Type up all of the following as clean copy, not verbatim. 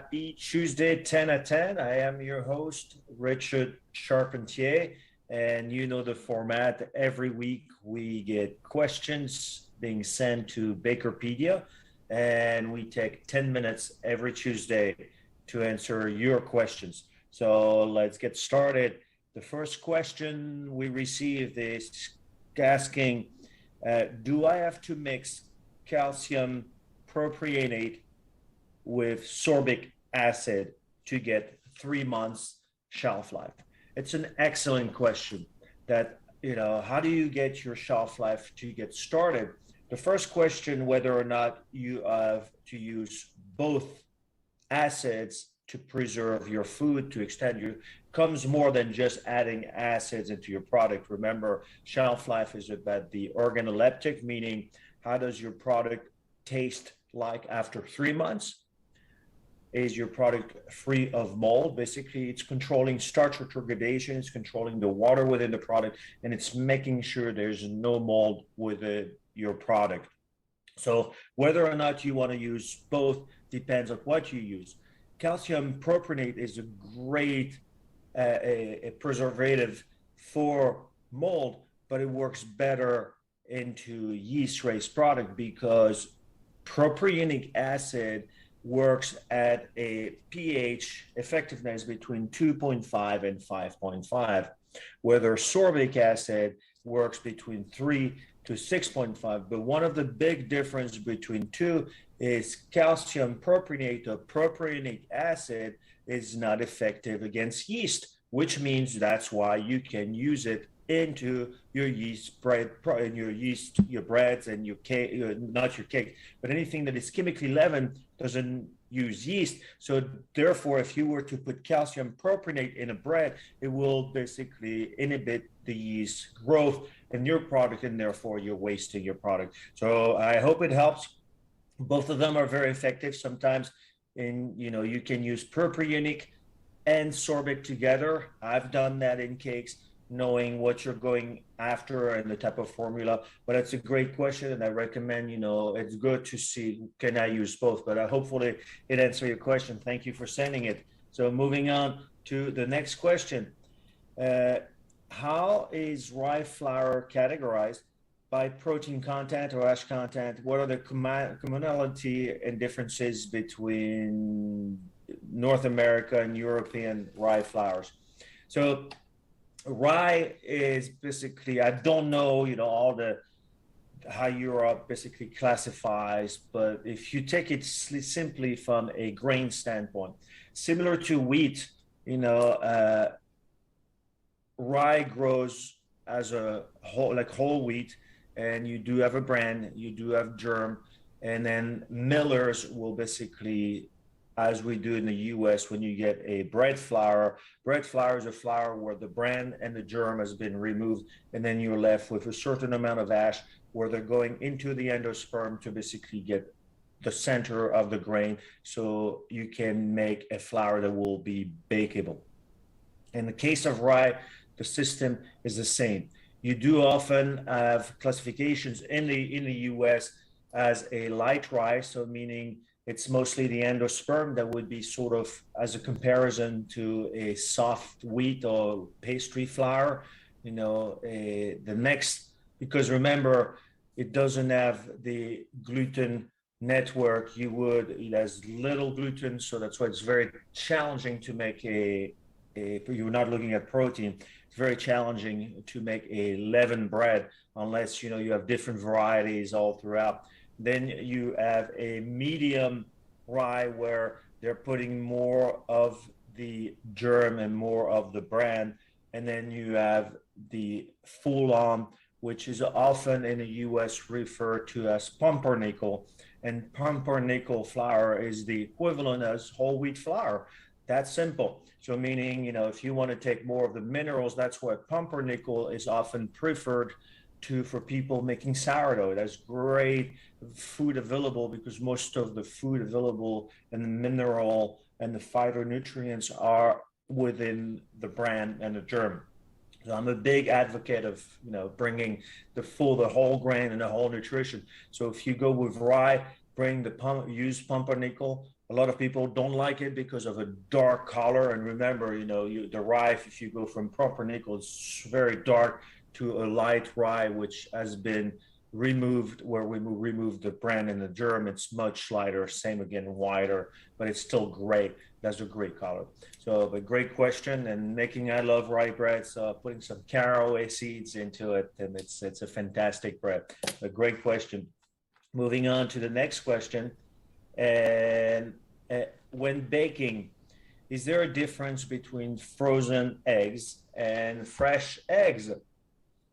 happy Tuesday, 10 at 10. I am your host, Richard Charpentier, and you know the format. Every week we get questions being sent to Bakerpedia, and we take 10 minutes every Tuesday to answer your questions. So let's get started. The first question we received is asking, do I have to mix calcium propionate with sorbic acid to get 3 months shelf life? It's an excellent question that, how do you get your shelf life to get started? The first question, whether or not you have to use both acids to preserve your food, to extend your, comes more than just adding acids into your product. Remember, shelf life is about the organoleptic, meaning how does your product taste like after 3 months? Is your product free of mold? Basically, it's controlling starch retrogradation, it's controlling the water within the product, and it's making sure there's no mold within your product. So whether or not you want to use both depends on what you use. Calcium propionate is a great a preservative for mold, but it works better into yeast-raised product because propionic acid works at a pH effectiveness between 2.5 and 5.5, whether sorbic acid works between 3 to 6.5. But one of the big difference between two is calcium propionate or propionic acid is not effective against yeast, which means that's why you can use it into your yeast bread, your breads and your cake, not your cake, but anything that is chemically leavened doesn't use yeast. So therefore, if you were to put calcium propionate in a bread, it will basically inhibit the yeast growth in your product, and therefore you're wasting your product. So I hope it helps. Both of them are very effective. Sometimes you can use propionic and sorbic together. I've done that in cakes, knowing what you're going after and the type of formula. But it's a great question, and I recommend, it's good to see, can I use both? But hopefully it answered your question. Thank you for sending it. So moving on to the next question. How is rye flour categorized by protein content or ash content? What are the commonality and differences between North America and European rye flours? So rye is basically, I don't know, all the how Europe basically classifies, but if you take it simply from a grain standpoint, similar to wheat, rye grows as a whole, like whole wheat, and you do have a brand, you do have germ, and then millers will basically, as we do in the US, when you get a bread flour is a flour where the bran and the germ has been removed, and then you're left with a certain amount of ash where they're going into the endosperm to basically get the center of the grain, so you can make a flour that will be bakeable. In the case of rye, the system is the same. You do often have classifications in the US as a light rye, so meaning it's mostly the endosperm that would be sort of as a comparison to a soft wheat or pastry flour. The next, because remember, it doesn't have the gluten network. It has little gluten, so that's why it's very challenging to make you're not looking at protein. It's very challenging to make a leavened bread unless you have different varieties all throughout. Then you have a medium rye where they're putting more of the germ and more of the bran. And then you have the full-on, which is often in the US referred to as pumpernickel. And pumpernickel flour is the equivalent as whole wheat flour. That's simple. So meaning, if you want to take more of the minerals, that's why pumpernickel is often preferred for people making sourdough. It has great food available because most of the food available and the mineral and the phytonutrients are within the bran and the germ. So I'm a big advocate of bringing the whole grain and the whole nutrition. So if you go with rye, use pumpernickel. A lot of people don't like it because of a dark color. And remember, the rye, if you go from proper nickel, it's very dark to a light rye, which has been removed, where we removed the brand and the germ. It's much lighter, same again, whiter, but it's still gray. That's a great color. So, but great question. And making I love rye bread, so putting some caraway seeds into it, and it's a fantastic bread. A great question. Moving on to the next question. And when baking, is there a difference between frozen eggs and fresh eggs?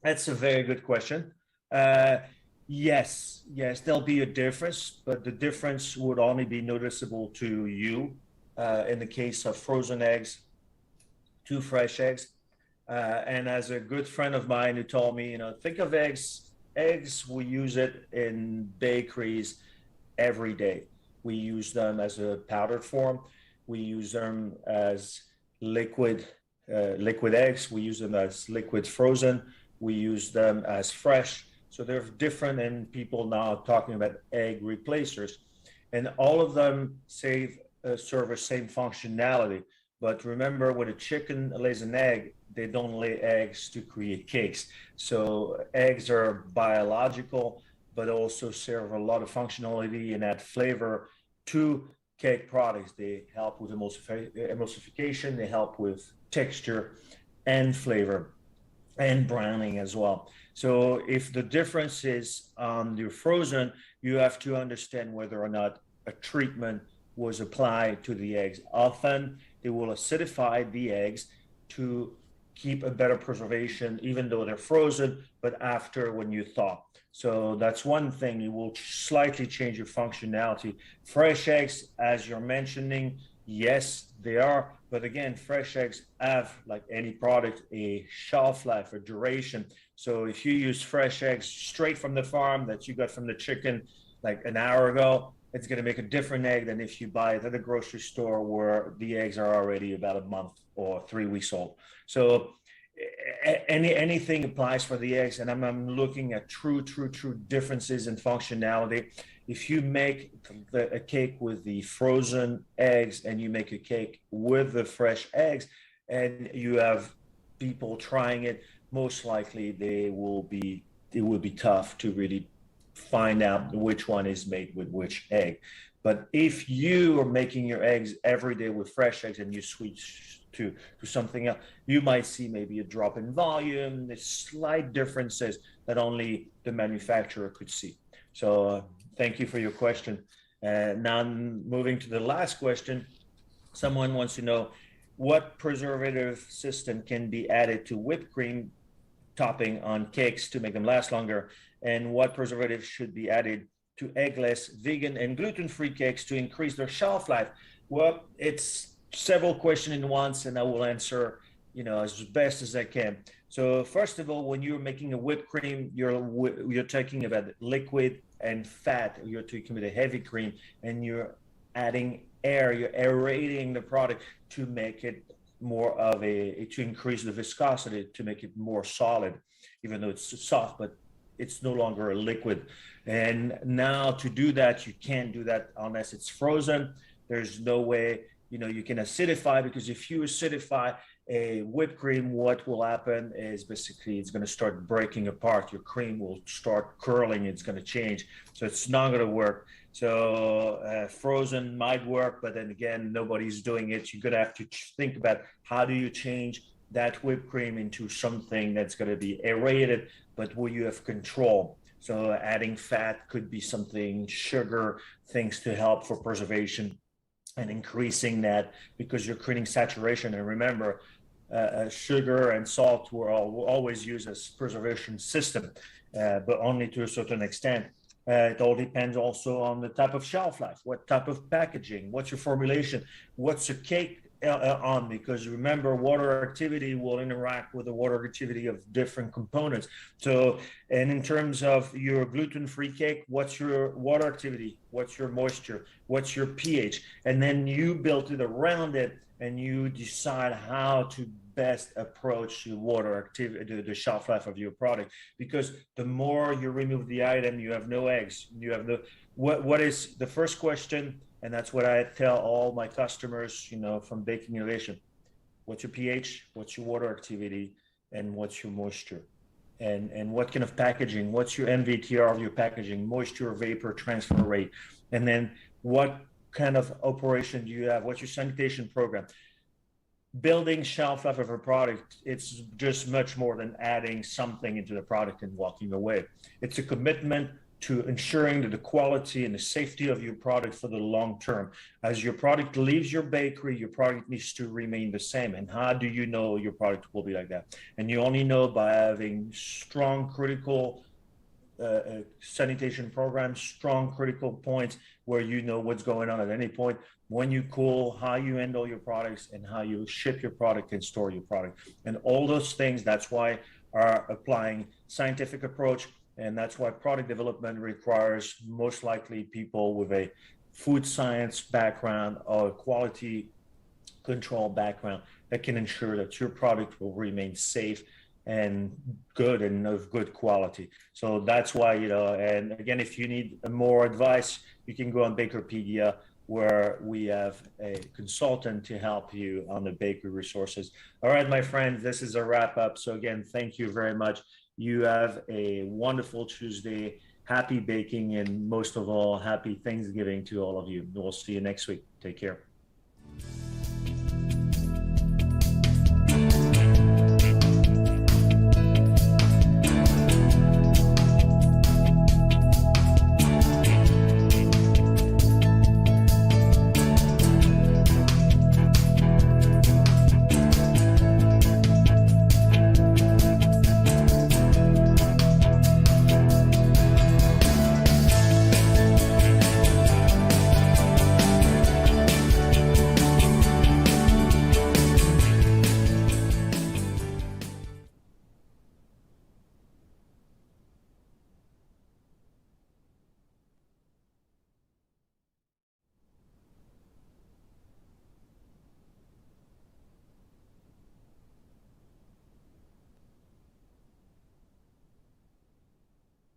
That's a very good question. Yes, there'll be a difference, but the difference would only be noticeable to you in the case of frozen eggs to fresh eggs. And as a good friend of mine who told me, think of eggs, we use it in bakeries every day. We use them as a powdered form. We use them as liquid eggs. We use them as liquid frozen. We use them as fresh. So they're different, and people now are talking about egg replacers. And all of them serve the same functionality. But remember, when a chicken lays an egg, they don't lay eggs to create cakes. So eggs are biological, but also serve a lot of functionality and add flavor to cake products. They help with emulsification, they help with texture and flavor and browning as well. So if the difference is on the frozen, you have to understand whether or not a treatment was applied to the eggs. Often they will acidify the eggs to keep a better preservation, even though they're frozen, but after when you thaw. So that's one thing. It will slightly change your functionality. Fresh eggs, as you're mentioning, yes, they are. But again, fresh eggs have, like any product, a shelf life, a duration. So if you use fresh eggs straight from the farm that you got from the chicken like an hour ago, it's going to make a different egg than if you buy it at a grocery store where the eggs are already about a month or 3 weeks old. So anything applies for the eggs, and I'm looking at true differences in functionality. If you make a cake with the frozen eggs and you make a cake with the fresh eggs, and you have people trying it, most likely it will be tough to really find out which one is made with which egg. But if you are making your eggs every day with fresh eggs and you switch to something else, you might see maybe a drop in volume, the slight differences that only the manufacturer could see. So thank you for your question. Now moving to the last question, someone wants to know what preservative system can be added to whipped cream topping on cakes to make them last longer, and what preservatives should be added to eggless, vegan, and gluten-free cakes to increase their shelf life. Well, it's several questions in once, and I will answer, as best as I can. So first of all, when you're making a whipped cream, you're talking about liquid and fat. You're talking about a heavy cream, and you're adding air. You're aerating the product to make it to increase the viscosity, to make it more solid, even though it's soft, but it's no longer a liquid. And now to do that, you can't do that unless it's frozen. There's no way, you can acidify, because if you acidify a whipped cream, what will happen is basically it's going to start breaking apart. Your cream will start curling. It's going to change. So it's not going to work. So frozen might work, but then again, nobody's doing it. You're going to have to think about how do you change that whipped cream into something that's going to be aerated, but where you have control. So adding fat could be something, sugar, things to help for preservation and increasing that, because you're creating saturation. And remember, sugar and salt were always used as preservation system, but only to a certain extent. It all depends also on the type of shelf life, what type of packaging, what's your formulation, what's your cake on, because remember, water activity will interact with the water activity of different components. So, and in terms of your gluten-free cake, what's your water activity, what's your moisture, what's your pH, and then you build it around it, and you decide how to best approach the water activity, the shelf life of your product. Because the more you remove the item, you have no eggs, you have what is the first question? And that's what I tell all my customers, from baking innovation. What's your pH, what's your water activity, and what's your moisture? And what kind of packaging, what's your MVTR of your packaging, moisture vapor transfer rate, and then what kind of operation do you have, what's your sanitation program? Building shelf life of a product, it's just much more than adding something into the product and walking away. It's a commitment to ensuring that the quality and the safety of your product for the long term. As your product leaves your bakery, your product needs to remain the same. And how do you know your product will be like that? And you only know by having strong critical sanitation programs, strong critical points where you know what's going on at any point, when you cool, how you handle your products, and how you ship your product and store your product. And all those things, that's why are applying scientific approach. And that's why product development requires most likely people with a food science background or a quality control background that can ensure that your product will remain safe and good and of good quality. So that's why, and again, if you need more advice, you can go on Bakerpedia, where we have a consultant to help you on the bakery resources. All right, my friends, this is a wrap up. So again, thank you very much. You have a wonderful Tuesday. Happy baking, and most of all, happy Thanksgiving to all of you. We'll see you next week. Take care.